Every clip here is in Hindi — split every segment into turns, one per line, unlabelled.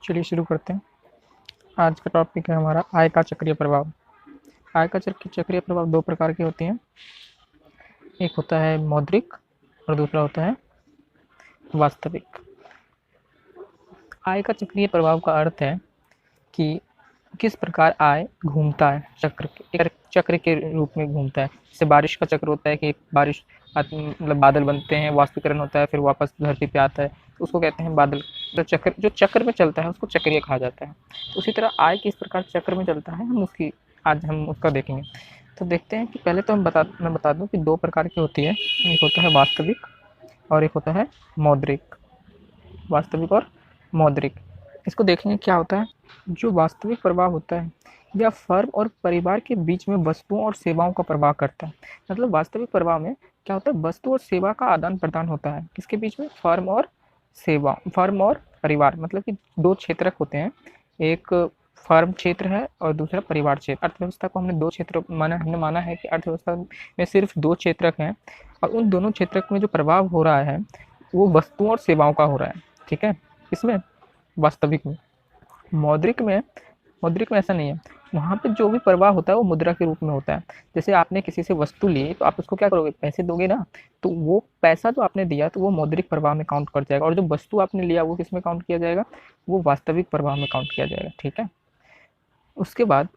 चलिए शुरू करते हैं। आज का टॉपिक है हमारा आय का चक्रीय प्रभाव। आय का चक्रीय प्रभाव दो प्रकार के होते हैं, एक होता है मौद्रिक और दूसरा होता है वास्तविक। आय का चक्रीय प्रभाव का अर्थ है कि किस प्रकार आय घूमता है, चक्र के रूप में घूमता है। जैसे बारिश का चक्र होता है कि बारिश मतलब बादल बनते हैं, वाष्पीकरण होता है, फिर वापस धरती पे आता है, तो उसको कहते हैं बादल। तो चक्र जो चक्र में चलता है उसको चक्रीय कहा जाता है। तो उसी तरह आय किस प्रकार चक्र में चलता है आज हम उसका देखेंगे। तो देखते हैं कि पहले तो मैं बता दूं कि दो प्रकार की होती है, एक होता है वास्तविक और एक होता है मौद्रिक। वास्तविक और मौद्रिक, इसको देखेंगे क्या होता है। जो वास्तविक प्रभाव होता है यह फर्म और परिवार के बीच में वस्तुओं और सेवाओं का प्रभाव करता है। मतलब वास्तविक प्रभाव में क्या होता है, वस्तु और सेवा का आदान प्रदान होता है। किसके बीच में? फर्म और परिवार। मतलब कि दो क्षेत्रक होते हैं, एक फर्म क्षेत्र है और दूसरा परिवार क्षेत्र। अर्थव्यवस्था को हमने दो क्षेत्र हमने माना है कि अर्थव्यवस्था में सिर्फ दो क्षेत्रक हैं और उन दोनों क्षेत्रक में जो प्रभाव हो रहा है वो वस्तुओं और सेवाओं का हो रहा है। ठीक है, इसमें वास्तविक में। मौद्रिक में ऐसा नहीं है। वहाँ पे जो भी प्रवाह होता है वो मुद्रा के रूप में होता है। जैसे आपने किसी से वस्तु ली तो आप उसको क्या करोगे, पैसे दोगे ना, तो वो पैसा जो आपने दिया तो वो मौद्रिक प्रवाह में काउंट कर जाएगा, और जो वस्तु आपने लिया वो किस में काउंट किया जाएगा, वो वास्तविक प्रवाह में काउंट किया जाएगा। ठीक है, उसके बाद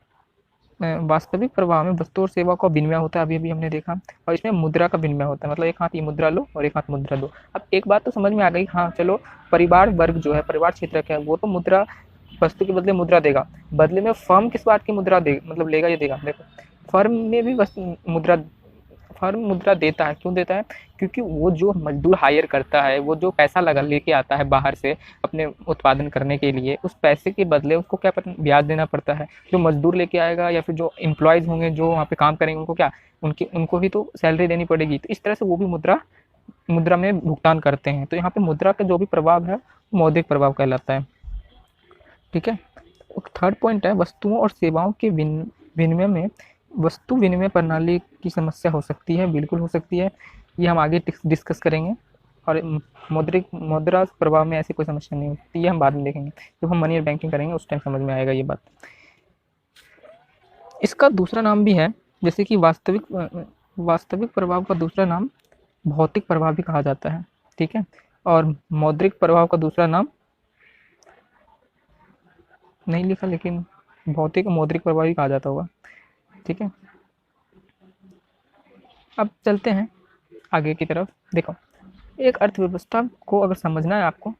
वास्तविक प्रवाह में वस्तु और सेवा का विनिमय होता है, अभी अभी हमने देखा, और इसमें मुद्रा का विनिमय होता है। मतलब एक हाथ ये मुद्रा लो और एक हाथ मुद्रा दो। अब एक बात तो समझ में आ गई, हाँ चलो, परिवार वर्ग जो है, परिवार क्षेत्र है, वो तो मुद्रा, वस्तु के बदले मुद्रा देगा। बदले में फर्म किस बात की मुद्रा दे मतलब लेगा, ये देगा। देखो, फर्म में भी फर्म मुद्रा देता है। क्यों देता है? क्योंकि वो जो मजदूर हायर करता है, वो जो पैसा लगा लेके आता है बाहर से अपने उत्पादन करने के लिए, उस पैसे के बदले उसको क्या ब्याज देना पड़ता है। जो मजदूर लेके आएगा या फिर जो एम्प्लॉयज़ होंगे जो वहाँ पे काम करेंगे, उनको क्या, उनको भी तो सैलरी देनी पड़ेगी। तो इस तरह से वो भी मुद्रा में भुगतान करते हैं। तो यहाँ पे मुद्रा का जो भी प्रभाव है मौद्रिक प्रभाव कहलाता है। ठीक है, थर्ड पॉइंट है वस्तुओं और सेवाओं के विनिमय में वस्तु विनिमय प्रणाली की समस्या हो सकती है। बिल्कुल हो सकती है, ये हम आगे डिस्कस करेंगे। और मुद्रा प्रभाव में ऐसी कोई समस्या नहीं होती, ये हम बाद में देखेंगे जब हम मनी बैंकिंग करेंगे, उस टाइम समझ में आएगा ये बात। इसका दूसरा नाम भी है, जैसे कि वास्तविक प्रभाव का दूसरा नाम भौतिक प्रभाव भी कहा जाता है। ठीक है, और मौद्रिक प्रभाव का दूसरा नाम नहीं लिखा, लेकिन भौतिक मौद्रिक प्रभाव ही कहा जाता होगा। ठीक है, अब चलते हैं आगे की तरफ। देखो, एक अर्थव्यवस्था को अगर समझना है आपको,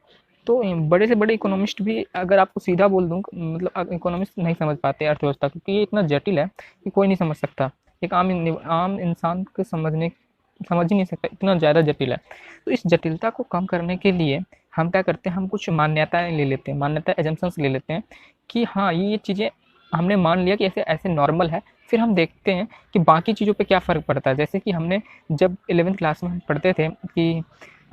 तो बड़े से बड़े इकोनॉमिस्ट भी अगर आपको सीधा बोल दूँ, मतलब इकोनॉमिस्ट नहीं समझ पाते अर्थव्यवस्था, क्योंकि ये इतना जटिल है कि कोई नहीं समझ सकता। एक आम इंसान को समझ ही नहीं सकता, इतना ज़्यादा जटिल है। तो इस जटिलता को कम करने के लिए हम क्या करते हैं, हम कुछ मान्यताएं ले लेते हैं, एजम्पशंस ले लेते हैं कि हाँ ये चीज़ें हमने मान लिया कि ऐसे ऐसे नॉर्मल है। फिर हम देखते हैं कि बाकी चीज़ों पे क्या फ़र्क पड़ता है। जैसे कि हमने जब 11वीं क्लास में हम पढ़ते थे कि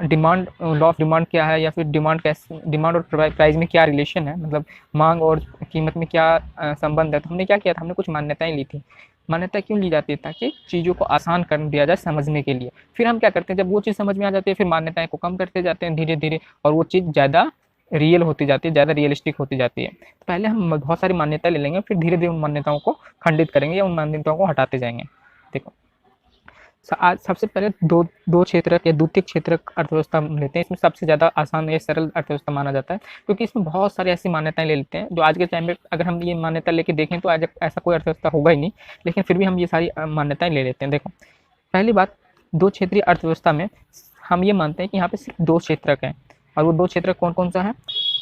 लॉ ऑफ डिमांड क्या है, या फिर डिमांड और प्राइस में क्या रिलेशन है, मतलब मांग और कीमत में क्या संबंध है। तो हमने क्या किया था, हमने कुछ मान्यताएं ली थी। मान्यता क्यों ली जाती है? ताकि चीज़ों को आसान कर दिया जाए समझने के लिए। फिर हम क्या करते हैं, जब वो चीज़ समझ में आ जाती है, फिर मान्यताएं को कम करते जाते हैं धीरे धीरे, और वो चीज़ ज़्यादा रियल होती जाती है, ज़्यादा रियलिस्टिक होती जाती है। तो पहले हम बहुत सारी मान्यताएं ले लेंगे, फिर धीरे धीरे उन मान्यताओं को खंडित करेंगे या उन मान्यताओं को हटाते जाएंगे। देखो, आज सबसे पहले दो क्षेत्रक या द्वितीयक क्षेत्रक अर्थव्यवस्था लेते हैं। इसमें सबसे ज़्यादा आसान या सरल अर्थव्यवस्था माना जाता है, क्योंकि इसमें बहुत सारी ऐसी मान्यताएं ले लेते हैं जो आज के टाइम में अगर हम ये मान्यता लेके देखें तो आज ऐसा कोई अर्थव्यवस्था होगा ही नहीं, लेकिन फिर भी हम ये सारी मान्यताएं ले लेते हैं। देखो, पहली बात, दो क्षेत्रीय अर्थव्यवस्था में हम ये मानते हैं कि यहाँ पे सिर्फ दो क्षेत्रक हैं, और वो दो क्षेत्रक कौन कौन सा है?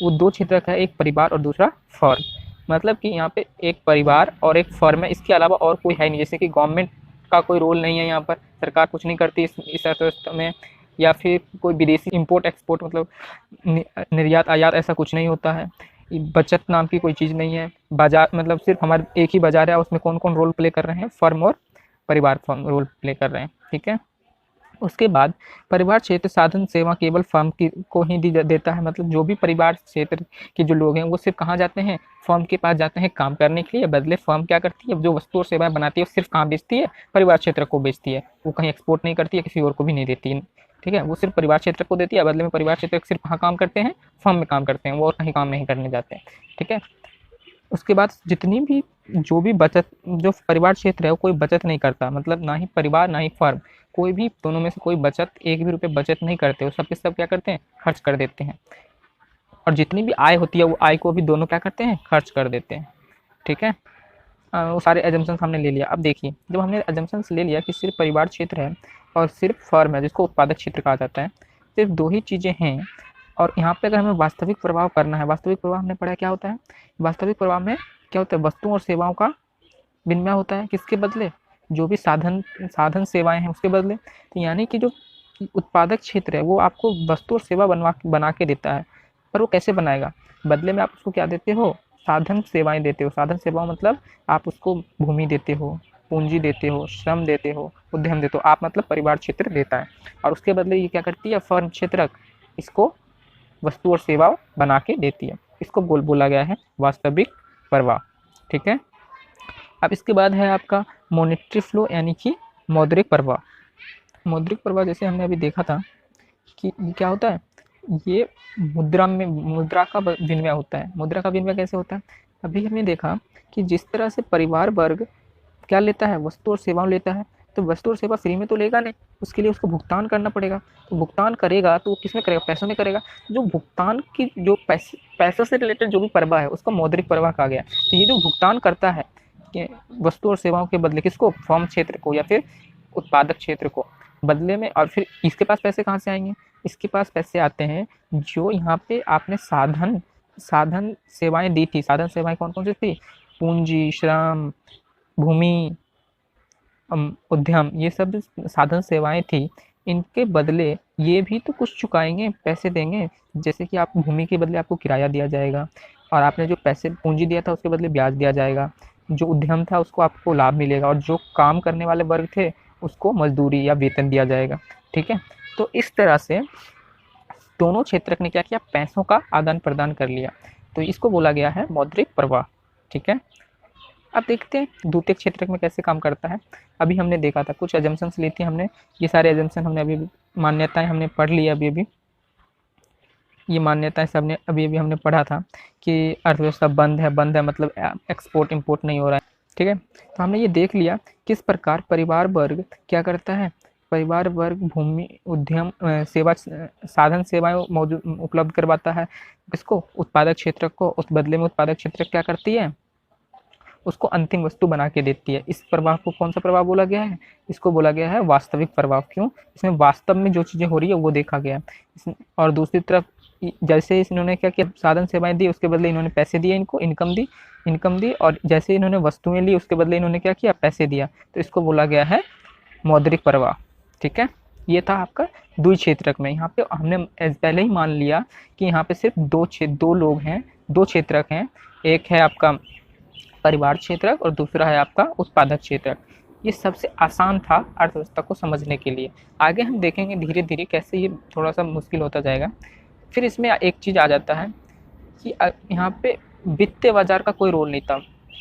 वो दो क्षेत्रक है, एक परिवार और दूसरा फर्म। मतलब कि यहाँ पे एक परिवार और एक फर्म है, इसके अलावा और कोई है नहीं। जैसे कि गवर्नमेंट का कोई रोल नहीं है यहाँ पर, सरकार कुछ नहीं करती इस अर्थव्यवस्था में, या फिर कोई विदेशी इंपोर्ट एक्सपोर्ट मतलब निर्यात आयात ऐसा कुछ नहीं होता है। बचत नाम की कोई चीज़ नहीं है। बाजार मतलब सिर्फ हमारा एक ही बाजार है, उसमें कौन कौन रोल प्ले कर रहे हैं? फर्म और परिवार फर्म रोल प्ले कर रहे हैं। ठीक है, उसके बाद परिवार क्षेत्र साधन सेवा केवल फर्म की को ही देता है। मतलब जो भी परिवार क्षेत्र के जो लोग हैं वो सिर्फ कहाँ जाते हैं? फर्म के पास जाते हैं काम करने के लिए। बदले फर्म क्या करती है, जो वस्तु और सेवाएं बनाती है वो सिर्फ कहाँ बेचती है? परिवार क्षेत्र को बेचती है। वो कहीं एक्सपोर्ट नहीं करती है, किसी और को भी नहीं देती है। ठीक है, वो सिर्फ परिवार क्षेत्र को देती है, बदले में परिवार क्षेत्र सिर्फ कहाँ काम करते हैं, फर्म में काम करते हैं, वो और कहीं काम नहीं करने जाते हैं। ठीक है, उसके बाद जितनी भी जो भी बचत, जो परिवार क्षेत्र है वो कोई बचत नहीं करता, मतलब ना ही परिवार ना ही फर्म, कोई भी दोनों में से कोई बचत, एक भी रुपये बचत नहीं करते, वो सब के सब क्या करते हैं, खर्च कर देते हैं। और जितनी भी आय होती है वो आय को भी दोनों क्या करते हैं, खर्च कर देते हैं। ठीक है, वो सारे एजम्पन्स हमने ले लिया। अब देखिए, जब हमने एजम्पन्स ले लिया कि सिर्फ परिवार क्षेत्र है और सिर्फ फर्म है जिसको उत्पादक क्षेत्र कहा जाता है, सिर्फ दो ही चीज़ें हैं, और यहाँ पे अगर हमें वास्तविक प्रभाव करना है, वास्तविक प्रभाव हमने पढ़ा क्या होता है, वास्तविक प्रभाव में क्या होता है, वस्तुओं और सेवाओं का विनिमय होता है, किसके बदले, जो भी साधन सेवाएं हैं उसके बदले। तो यानी कि जो उत्पादक क्षेत्र है वो आपको वस्तु और सेवा बना के देता है, पर वो कैसे बनाएगा, बदले में आप उसको क्या देते हो, साधन सेवाएं देते हो। साधन सेवाओं मतलब आप उसको भूमि देते हो, पूंजी देते हो, श्रम देते हो, उद्यम देते हो, आप मतलब परिवार क्षेत्र देता है, और उसके बदले ये क्या करती है, फर्म क्षेत्रक इसको वस्तु और सेवा बना के देती है। इसको बोला गया है वास्तविक प्रवाह। ठीक है, अब इसके बाद है आपका मॉनेटरी फ्लो, यानी कि मौद्रिक प्रवाह। मौद्रिक प्रवाह जैसे हमने अभी देखा था कि क्या होता है, ये मुद्रा का विनिमय होता है। मुद्रा का विनिमय कैसे होता है, अभी हमने देखा कि जिस तरह से परिवार वर्ग क्या लेता है, वस्तु और सेवाएं लेता है, तो वस्तु और सेवा फ्री में तो लेगा नहीं, उसके लिए उसको भुगतान करना पड़ेगा। तो भुगतान करेगा तो वो किस में करेगा, पैसों में करेगा। जो भुगतान की जो पैसों से रिलेटेड जो भी प्रवाह है उसका मौद्रिक प्रवाह कहा गया। तो ये जो भुगतान करता है कि वस्तु और सेवाओं के बदले किसको, फर्म क्षेत्र को या फिर उत्पादक क्षेत्र को, बदले में, और फिर इसके पास पैसे कहाँ से आएंगे, इसके पास पैसे आते हैं जो यहाँ पे आपने साधन सेवाएं दी थी। साधन सेवाएं कौन कौन सी थी, पूंजी, श्रम, भूमि, उद्यम, ये सब साधन सेवाएं थी। इनके बदले ये भी तो कुछ चुकाएंगे, पैसे देंगे। जैसे कि आप भूमि के बदले आपको किराया दिया जाएगा, और आपने जो पैसे पूंजी दिया था उसके बदले ब्याज दिया जाएगा। जो उद्यम था उसको आपको लाभ मिलेगा, और जो काम करने वाले वर्ग थे उसको मजदूरी या वेतन दिया जाएगा। ठीक है, तो इस तरह से दोनों क्षेत्रक ने क्या किया, पैसों का आदान प्रदान कर लिया। तो इसको बोला गया है मौद्रिक प्रवाह। ठीक है, अब देखते हैं द्वितीयक क्षेत्रक में कैसे काम करता है। अभी हमने देखा था, कुछ एजम्पशंस ली थी हमने, ये सारे एजम्पशन हमने अभी मान्यताएं हमने पढ़ ली अभी ये मान्यताएं सब ने अभी हमने पढ़ा था कि अर्थव्यवस्था बंद है मतलब एक्सपोर्ट इंपोर्ट नहीं हो रहा है। ठीक है, तो हमने ये देख लिया किस प्रकार परिवार वर्ग क्या करता है, परिवार वर्ग भूमि, उद्यम, सेवा, साधन सेवाएं मौजूद उपलब्ध करवाता है किसको, उत्पादक क्षेत्र को। उस बदले में उत्पादक क्षेत्र क्या करती है, उसको अंतिम वस्तु बना के देती है। इस प्रभाव को कौन सा प्रभाव बोला गया है, इसको बोला गया है वास्तविक प्रभाव। क्यों, इसमें वास्तव में जो चीज़ें हो रही है वो देखा गया है। और दूसरी तरफ जैसे इन्होंने क्या किया, साधन सेवाएं दी, उसके बदले इन्होंने पैसे दिए, इनको इनकम दी, और जैसे इन्होंने वस्तुएं ली उसके बदले इन्होंने क्या किया, पैसे दिया। तो इसको बोला गया है मौद्रिक प्रवाह। ठीक है, ये था आपका द्वि क्षेत्रक में। यहाँ पे हमने पहले ही मान लिया कि यहाँ पे सिर्फ दो लोग हैं, दो क्षेत्रक हैं, एक है आपका परिवार क्षेत्रक और दूसरा है आपका उत्पादक क्षेत्रक। ये सबसे आसान था अर्थव्यवस्था को समझने के लिए। आगे हम देखेंगे धीरे धीरे कैसे ये थोड़ा सा मुश्किल होता जाएगा। फिर इसमें एक चीज़ आ जाता है कि यहाँ पे वित्तीय बाजार का कोई रोल नहीं था,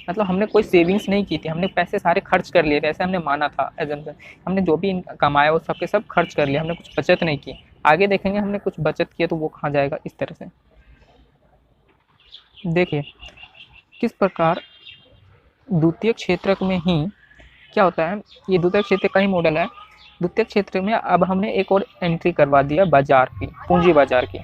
मतलब हमने कोई सेविंग्स नहीं की थी, हमने पैसे सारे खर्च कर लिए थे, ऐसे हमने माना था एजम्पशन। हमने जो भी कमाया वो सब के सब खर्च कर लिया, हमने कुछ बचत नहीं की। आगे देखेंगे हमने कुछ बचत किया तो वो कहाँ जाएगा, इस तरह से। देखिए किस प्रकार द्वितीयक क्षेत्रक में ही क्या होता है, ये द्वितीयक क्षेत्र का ही मॉडल है। द्वितीयक क्षेत्र में अब हमने एक और एंट्री करवा दिया बाजार की, पूंजी बाजार की।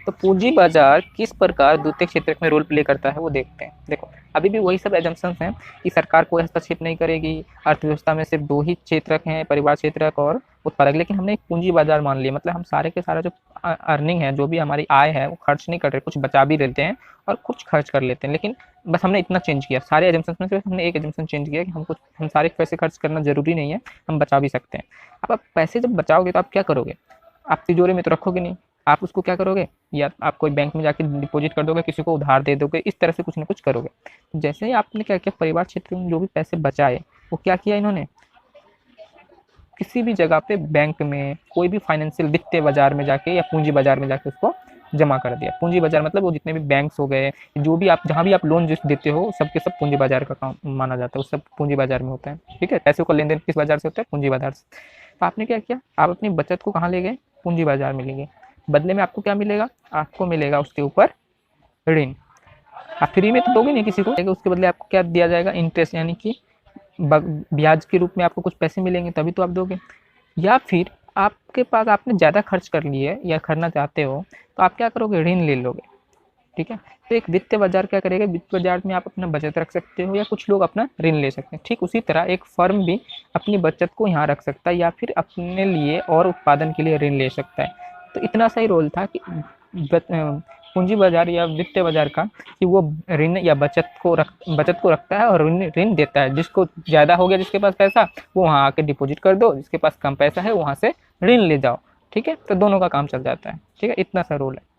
तो पूंजी बाजार किस प्रकार द्वितीयक क्षेत्रक में रोल प्ले करता है वो देखते हैं। देखो अभी भी वही सब एजम्पशंस हैं कि सरकार कोई हस्तक्षेप नहीं करेगी, अर्थव्यवस्था में सिर्फ दो ही क्षेत्रक हैं, परिवार क्षेत्रक और उत्पादक। लेकिन हमने एक पूंजी बाजार मान लिया, मतलब हम सारे के सारा जो अर्निंग है, जो भी हमारी आय है, वो खर्च नहीं कर रहे, कुछ बचा भी लेते हैं और कुछ खर्च कर लेते हैं। लेकिन बस हमने इतना चेंज किया, सारे एजम्पशंस में से हमने एक एजम्पशन चेंज किया कि हम सारे पैसे खर्च करना जरूरी नहीं है, हम बचा भी सकते हैं। अब आप पैसे जब बचाओगे तो आप क्या करोगे, आप तिजोरी में तो रखोगे नहीं, आप उसको क्या करोगे, या आप कोई बैंक में जाके डिपॉजिट कर दोगे, किसी को उधार दे दोगे, इस तरह से कुछ ना कुछ करोगे। जैसे ही आपने क्या किया, परिवार क्षेत्र में जो भी पैसे बचाए वो क्या किया इन्होंने, किसी भी जगह पे बैंक में, कोई भी फाइनेंशियल वित्तीय बाजार में जाके या पूंजी बाजार में जाके उसको जमा कर दिया। पूंजी बाजार मतलब वो जितने भी बैंक्स हो गए, जो भी आप जहाँ भी आप लोन जिस देते हो, सबके सब पूंजी बाजार का काम माना जाता है, वो सब पूंजी बाजार में होता है। ठीक है, पैसों का लेन देन किस बाजार से होता है, पूंजी बाजार से। तो आपने क्या किया, आप अपनी बचत को कहाँ ले गए, पूंजी बाजार मिलेंगे। बदले में आपको क्या मिलेगा, आपको मिलेगा उसके ऊपर ऋण। आप फ्री में तो दोगे नहीं किसी को, उसके बदले आपको क्या दिया जाएगा, इंटरेस्ट, यानी कि ब्याज के रूप में आपको कुछ पैसे मिलेंगे, तभी तो आप दोगे। या फिर आपके पास आपने ज़्यादा खर्च कर लिए या करना चाहते हो तो आप क्या करोगे, ऋण ले लोगे। ठीक है, तो एक वित्तीय बाजार क्या करेगा, वित्तीय बाजार में आप अपना बचत रख सकते हो या कुछ लोग अपना ऋण ले सकते हैं। ठीक उसी तरह एक फर्म भी अपनी बचत को यहाँ रख सकता है या फिर अपने लिए और उत्पादन के लिए ऋण ले सकता है। तो इतना सही रोल था कि पूंजी बाजार या वित्तीय बाजार का, कि वो ऋण या बचत को रखता है और ऋण देता है। जिसको ज़्यादा हो गया, जिसके पास पैसा, वो वहाँ आके डिपॉजिट कर दो, जिसके पास कम पैसा है वहाँ से ऋण ले जाओ। ठीक है, तो दोनों का काम चल जाता है। ठीक है, इतना सा रोल है।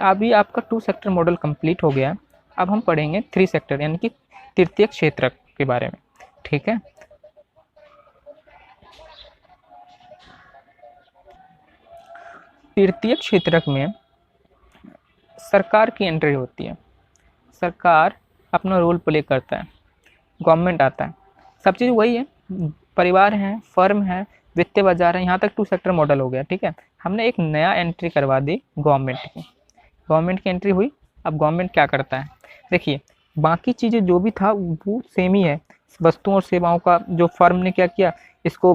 अभी आपका 2 सेक्टर मॉडल कंप्लीट हो गया। अब हम पढ़ेंगे 3 सेक्टर यानी कि तृतीय क्षेत्र के बारे में। ठीक है, तृतीय क्षेत्रक में सरकार की एंट्री होती है। सरकार अपना रोल प्ले करता है, गवर्नमेंट आता है, सब चीज़ वही है, परिवार है, फर्म है, वित्तीय बाजार है, यहाँ तक 2 सेक्टर मॉडल हो गया। ठीक है, हमने एक नया एंट्री करवा दी गवर्नमेंट की एंट्री हुई। अब गवर्नमेंट क्या करता है, देखिए बाकी चीज़ें जो भी था वो सेम ही है। वस्तुओं और सेवाओं का जो फर्म ने क्या किया, इसको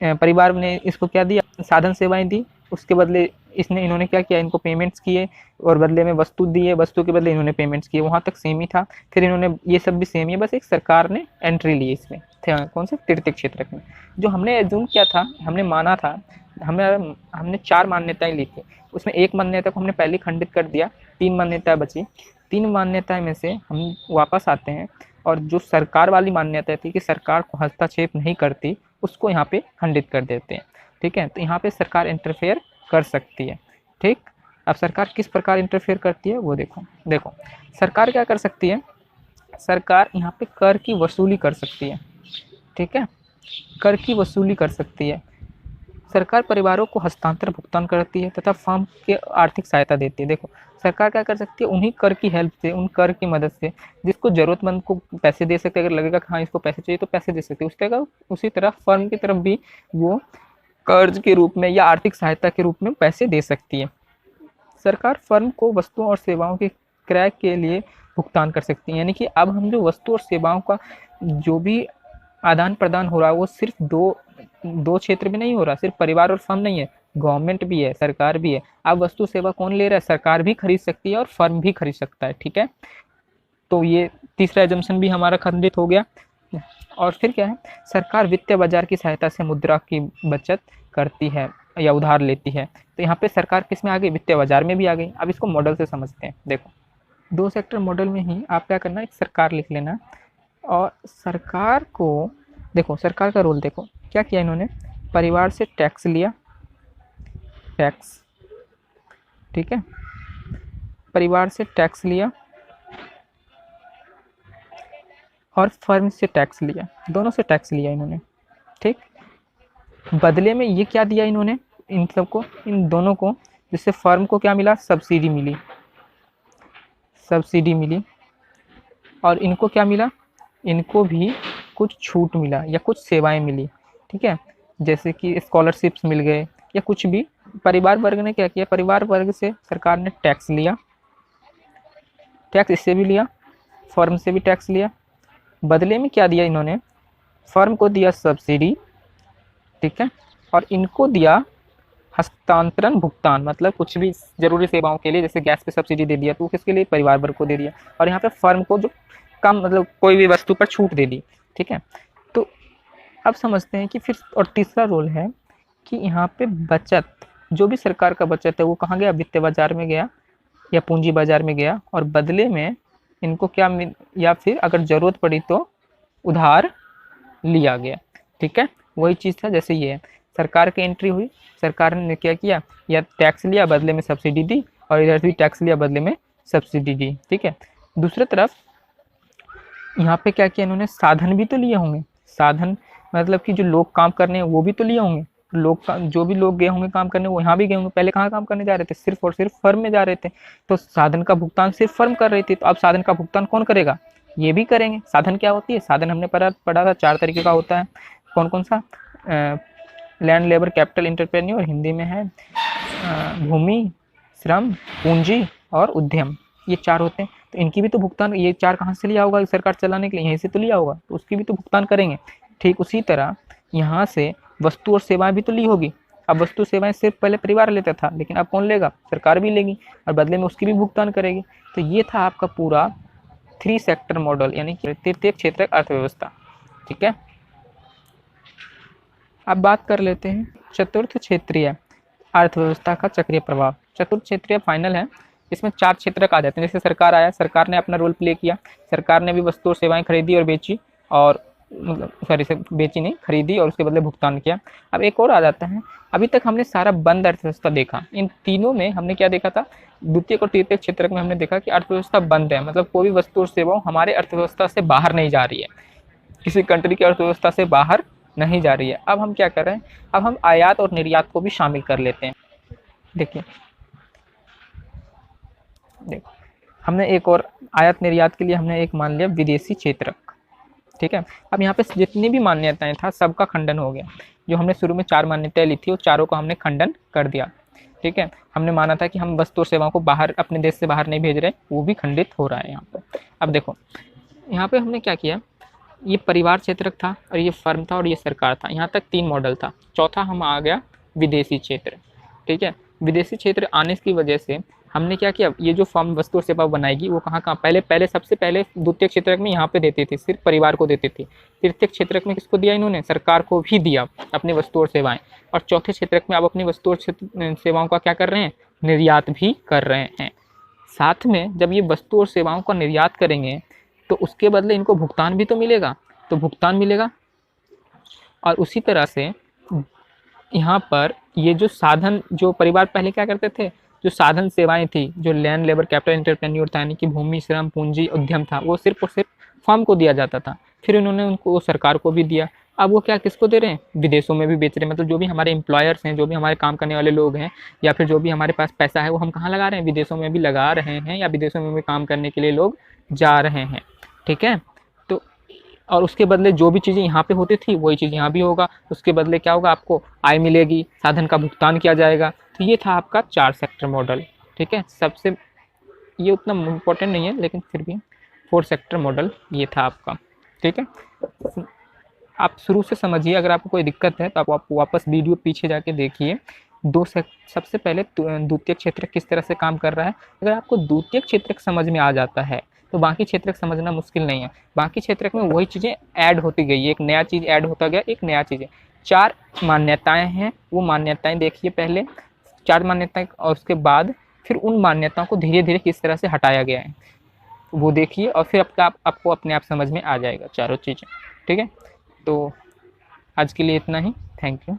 परिवार ने इसको क्या दिया, साधन सेवाएं दी, उसके बदले इन्होंने क्या किया, इनको पेमेंट्स किए और बदले में वस्तु दिए, वस्तु के बदले इन्होंने पेमेंट्स किए, वहाँ तक सेम ही था। फिर इन्होंने, ये सब भी सेम ही है, बस एक सरकार ने एंट्री ली इसमें। कौन से, तृतीय क्षेत्र में। जो हमने एज्यूम किया था, हमने माना था, हमने 4 मान्यताएं ली थी, उसमें एक मान्यता को हमने पहले खंडित कर दिया, 3 मान्यताएं बची। 3 मान्यताएं में से हम वापस आते हैं और जो सरकार वाली मान्यता थी कि सरकार को हस्तक्षेप नहीं करती, उसको यहाँ पे खंडित कर देते हैं। ठीक है, तो यहाँ पे सरकार इंटरफेयर कर सकती है। ठीक, अब सरकार किस प्रकार इंटरफेयर करती है वो देखो सरकार क्या कर सकती है, सरकार यहाँ पे कर की वसूली कर सकती है। ठीक है, कर की वसूली कर सकती है। सरकार परिवारों को हस्तांतरण भुगतान करती है तथा फर्म के आर्थिक सहायता देती है। देखो सरकार क्या कर सकती है, उन्हीं कर की हेल्प से, उन कर की मदद से, जिसको जरूरतमंद को पैसे दे सकते हैं, अगर लगेगा कि हाँ इसको पैसे चाहिए तो पैसे दे सकते हैं। उसी तरह फर्म की तरफ भी वो कर्ज के रूप में या आर्थिक सहायता के रूप में पैसे दे सकती है। सरकार फर्म को वस्तुओं और सेवाओं के क्रय के लिए भुगतान कर सकती है। यानी कि अब हम जो वस्तु और सेवाओं का जो भी आदान प्रदान हो रहा है वो सिर्फ दो क्षेत्र में नहीं हो रहा, सिर्फ परिवार और फर्म नहीं है, गवर्नमेंट भी है, सरकार भी है। अब वस्तु सेवा कौन ले रहा है, सरकार भी खरीद सकती है और फर्म भी खरीद सकता है। ठीक है, तो ये तीसरा एजम्पशन भी हमारा खंडित हो गया। और फिर क्या है, सरकार वित्तीय बाजार की सहायता से मुद्रा की बचत करती है या उधार लेती है। तो यहाँ पे सरकार किस में आ गई, वित्तीय बाजार में भी आ गई। अब इसको मॉडल से समझते हैं। देखो 2 सेक्टर मॉडल में ही आप क्या करना, एक सरकार लिख लेना और सरकार को देखो, सरकार का रोल देखो क्या किया इन्होंने, परिवार से टैक्स लिया, टैक्स। ठीक है, परिवार से टैक्स लिया और फर्म से टैक्स लिया, दोनों से टैक्स लिया इन्होंने। ठीक, बदले में ये क्या दिया इन्होंने, इन सबको, इन दोनों को, जिससे फर्म को क्या मिला, सब्सिडी मिली, सब्सिडी मिली। और इनको क्या मिला, इनको भी कुछ छूट मिला या कुछ सेवाएं मिली। ठीक है, जैसे कि स्कॉलरशिप्स मिल गए या कुछ भी। परिवार वर्ग ने क्या किया, परिवार वर्ग से सरकार ने टैक्स लिया, टैक्स इससे भी लिया, फर्म से भी टैक्स लिया। बदले में क्या दिया इन्होंने, फर्म को दिया सब्सिडी। ठीक है, और इनको दिया हस्तांतरण भुगतान, मतलब कुछ भी जरूरी सेवाओं के लिए, जैसे गैस पे सब्सिडी दे दिया तो किसके लिए, परिवार वर्ग को दे दिया। और यहाँ पे फर्म को जो कम, मतलब कोई भी वस्तु पर छूट दे दी। ठीक है, तो अब समझते हैं कि फिर, और तीसरा रोल है कि यहाँ पे बचत, जो भी सरकार का बचत है वो कहाँ गया, वित्तीय बाजार में गया या पूंजी बाजार में गया, और बदले में इनको क्या मिल, या फिर अगर ज़रूरत पड़ी तो उधार लिया गया। ठीक है, वही चीज़ था जैसे ये है, सरकार की एंट्री हुई, सरकार ने क्या किया, या टैक्स लिया बदले में सब्सिडी दी, और इधर भी टैक्स लिया बदले में सब्सिडी दी। ठीक है, दूसरी तरफ यहाँ पे क्या किया इन्होंने, साधन भी तो लिए होंगे, साधन मतलब कि जो लोग काम करने हैं वो भी तो लिए होंगे, लोग जो भी लोग गए होंगे काम करने वो यहाँ भी गए होंगे। पहले कहाँ काम करने जा रहे थे, सिर्फ और सिर्फ फर्म में जा रहे थे, तो साधन का भुगतान सिर्फ फर्म कर रही थी। तो अब साधन का भुगतान कौन करेगा, ये भी करेंगे। साधन क्या होती है, साधन हमने पढ़ा था 4 तरीके का होता है। कौन कौन सा, land, labour, capital, entrepreneur, Hindi में है भूमि, श्रम, पूंजी और उद्यम, ये 4 होते हैं। तो इनकी भी तो भुगतान, ये 4 कहाँ से लिया होगा सरकार चलाने के लिए, यहीं से तो लिया होगा, तो उसकी भी तो भुगतान करेंगे। ठीक उसी तरह यहाँ से वस्तु और सेवाएं भी तो ली होगी। अब वस्तु सेवाएं सिर्फ पहले परिवार लेता था, लेकिन अब कौन लेगा, सरकार भी लेगी और बदले में उसकी भी भुगतान करेगी। तो ये था आपका पूरा 3 सेक्टर मॉडल, यानी कि तृतीय क्षेत्रक अर्थव्यवस्था। ठीक है, अब बात कर लेते हैं चतुर्थ क्षेत्रीय अर्थव्यवस्था का चक्रीय प्रभाव। चतुर्थ क्षेत्रीय फाइनल है, इसमें 4 क्षेत्रक आ जाते हैं। जैसे सरकार आया, सरकार ने अपना रोल प्ले किया, सरकार ने भी वस्तु और सेवाएं खरीदी और बेची, और मतलब सॉरी से बेची नहीं, खरीदी और उसके बदले भुगतान किया। अब एक और आ जाता है, अभी तक हमने सारा बंद अर्थव्यवस्था देखा। इन तीनों में हमने क्या देखा था, द्वितीय और तृतीय क्षेत्रक में हमने देखा कि अर्थव्यवस्था बंद है, मतलब कोई भी वस्तु और सेवाओं हमारे अर्थव्यवस्था से बाहर नहीं जा रही है, किसी कंट्री की अर्थव्यवस्था से बाहर नहीं जा रही है। अब हम क्या कर रहे हैं, अब हम आयात और निर्यात को भी शामिल कर लेते हैं। देखिए देखो, हमने एक और आयात निर्यात के लिए हमने एक मान लिया विदेशी क्षेत्रक। ठीक है, अब यहाँ पे जितनी भी मान्यताएं था सबका खंडन हो गया। जो हमने शुरू में 4 मान्यताएं ली थी, वो चारों का हमने खंडन कर दिया। ठीक है, हमने माना था कि हम वस्तु और सेवाओं को बाहर, अपने देश से बाहर नहीं भेज रहे, वो भी खंडित हो रहा है यहाँ पर। अब देखो यहाँ पे हमने क्या किया, ये परिवार क्षेत्रक था और ये फर्म था और ये सरकार था, यहाँ तक 3 मॉडल था। चौथा हम आ गया विदेशी क्षेत्र। ठीक है, विदेशी क्षेत्र आने की वजह से हमने क्या किया, ये जो फर्म वस्तु और सेवा बनाएगी वो कहाँ कहाँ, पहले सबसे पहले द्वितीय क्षेत्रक में यहाँ पे देती थी, सिर्फ परिवार को देती थी। तृतीय क्षेत्रक में किसको दिया इन्होंने, सरकार को भी दिया अपनी वस्तु और सेवाएं। और चौथे क्षेत्रक में अब अपनी वस्तु और सेवाओं का क्या कर रहे हैं, निर्यात भी कर रहे हैं। साथ में जब ये वस्तु और सेवाओं का निर्यात करेंगे तो उसके बदले इनको भुगतान भी तो मिलेगा, तो भुगतान मिलेगा। और उसी तरह से यहाँ पर ये जो साधन, जो परिवार पहले क्या करते थे, जो साधन सेवाएं थी, जो लैंड, लेबर, कैपिटल, इंटरप्रेन्योर था, यानी कि भूमि, श्रम, पूंजी, उद्यम था, वो सिर्फ और सिर्फ फर्म को दिया जाता था। फिर उन्होंने उनको सरकार को भी दिया। अब वो क्या किसको दे रहे हैं, विदेशों में भी बेच रहे हैं। मतलब जो भी हमारे एम्प्लॉयर्स हैं, जो भी हमारे काम करने वाले लोग हैं, या फिर जो भी हमारे पास पैसा है, वो हम कहाँ लगा रहे हैं, विदेशों में भी लगा रहे हैं, या विदेशों में भी काम करने के लिए लोग जा रहे हैं। ठीक है, तो और उसके बदले जो भी चीज़ें यहाँ पे होती थी वही चीज़ यहाँ भी होगा। उसके बदले क्या होगा, आपको आय मिलेगी, साधन का भुगतान किया जाएगा। तो ये था आपका 4 सेक्टर मॉडल। ठीक है, सबसे ये उतना इम्पोर्टेंट नहीं है, लेकिन फिर भी 4 सेक्टर मॉडल ये था आपका। ठीक है, आप शुरू से समझिए, अगर आपको कोई दिक्कत है तो आप वापस वीडियो पीछे जाके देखिए। सबसे पहले द्वितीय क्षेत्रक किस तरह से काम कर रहा है। अगर आपको द्वितीय क्षेत्रक समझ में आ जाता है तो बाकी क्षेत्रक समझना मुश्किल नहीं है। बाकी क्षेत्रक में वही चीज़ें ऐड होती गई, एक नया चीज़ ऐड होता गया, एक नया चीज़ है। 4 मान्यताएं हैं, वो मान्यताएं देखिए पहले, 4 मान्यताएं, और उसके बाद फिर उन मान्यताओं को धीरे धीरे किस तरह से हटाया गया है वो देखिए, और फिर आपको अपने आप समझ में आ जाएगा चारों चीज़ें। ठीक है, तो आज के लिए इतना ही। Thank you.